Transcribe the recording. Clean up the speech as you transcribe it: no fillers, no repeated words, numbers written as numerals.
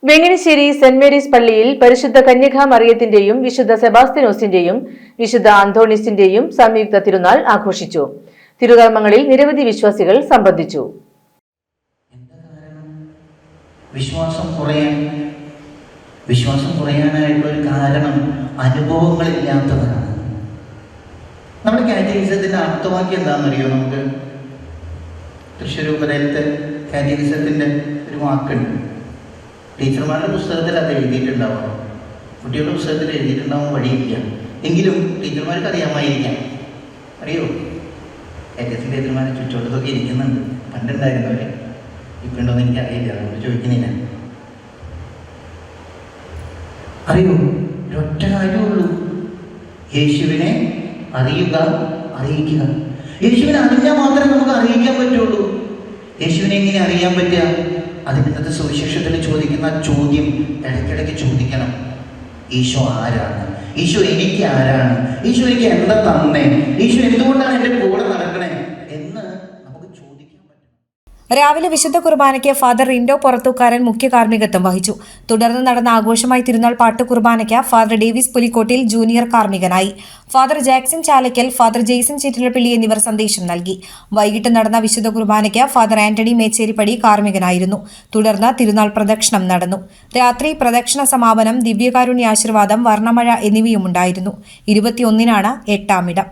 Venganassery saint Mary's പള്ളിയിൽ പരിശുദ്ധ കന്യകാ മറിയത്തിന്റെയും വിശുദ്ധ സെബാസ്ത്യനോസിന്റെയും വിശുദ്ധ അന്തോണീസിന്റെയും സംയുക്ത തിരുനാൾ ആഘോഷിച്ചു. തിരുകർമ്മങ്ങളിൽ നിരവധി വിശ്വാസികൾ സംബന്ധിച്ചു. വിശ്വാസം കുറയാനായിട്ടുള്ള ഒരു കാരണം അനുഭവങ്ങളില്ലാത്തതാണ്. നമ്മുടെ കാറ്റഗിസത്തിന്റെ അർത്ഥവാക്യം എന്താണെന്നറിയോ? നമുക്ക് തൃശ്ശൂർ ഉപനയനത്തെ കാറ്റഗിസത്തിന്റെ ഒരു വാക്കുണ്ട്. ടീച്ചർമാരുടെ പുസ്തകത്തിൽ അത് എഴുതിയിട്ടുണ്ടാവും, കുട്ടികളുടെ പുസ്തകത്തിൽ എഴുതിയിട്ടുണ്ടാവും വഴിയില്ല. എങ്കിലും ടീച്ചർമാർക്ക് അറിയാമായിരിക്കാം. അറിയോ? ഏറ്റവും ടീച്ചർമാരെ ചുറ്റോട്ടത്തൊക്കെ ഇരിക്കുന്നുണ്ട്. പണ്ടുണ്ടായിരുന്നവരെ ഇപ്പം ഉണ്ടോയെന്ന് എനിക്കറിയില്ല, അതുകൊണ്ട് ചോദിക്കുന്നില്ല. അറിയോ? ഒരൊറ്റ കാര്യമുള്ളൂ, യേശുവിനെ അറിയുക, അറിയിക്കുക. യേശുവിനെ അറിഞ്ഞാൽ മാത്രമേ നമുക്ക് അറിയിക്കാൻ പറ്റുള്ളൂ. യേശുവിനെ എങ്ങനെ അറിയാൻ പറ്റുക? അതിനകത്ത് സുവിശേഷത്തിൽ ചോദിക്കുന്ന ചോദ്യം ഇടയ്ക്കിടയ്ക്ക് ചോദിക്കണം. ഈശോ ആരാണ്? ഈശോ എനിക്ക് ആരാണ്? ഈശോ എനിക്ക് എന്താ തന്നേ? ഈശോ എന്തുകൊണ്ടാണ് എൻ്റെ കൂടെ നടക്കണേ എന്ന് നമുക്ക് ചോദിക്കാൻ പറ്റും. രാവിലെ വിശുദ്ധ കുർബാനയ്ക്ക് ഫാദർ റിൻഡോ പുറത്തൂക്കാരൻ മുഖ്യ കാർമ്മികത്വം വഹിച്ചു. തുടർന്ന് നടന്ന ആഘോഷമായി തിരുനാൾ പാട്ട് കുർബാനയ്ക്ക് ഫാദർ ഡേവിസ് പുലിക്കോട്ടിൽ ജൂനിയർ കാർമ്മികനായി. Father Jackson Chalakkal, father Jaison Chittilappally എന്നിവർ സന്ദേശം നൽകി. വൈകിട്ട് നടന്ന വിശുദ്ധ കുർബാനയ്ക്ക് ഫാദർ ആന്റണി മേച്ചേരിപ്പടി കാർമ്മികനായിരുന്നു. തുടർന്ന് തിരുനാൾ പ്രദക്ഷിണം നടന്നു. രാത്രി പ്രദക്ഷിണ സമാപനം, ദിവ്യകാരുണ്യ ആശീർവാദം, വർണ്ണമഴ എന്നിവയുമുണ്ടായിരുന്നു. 21-നാണ് 8-ാം ഇടം.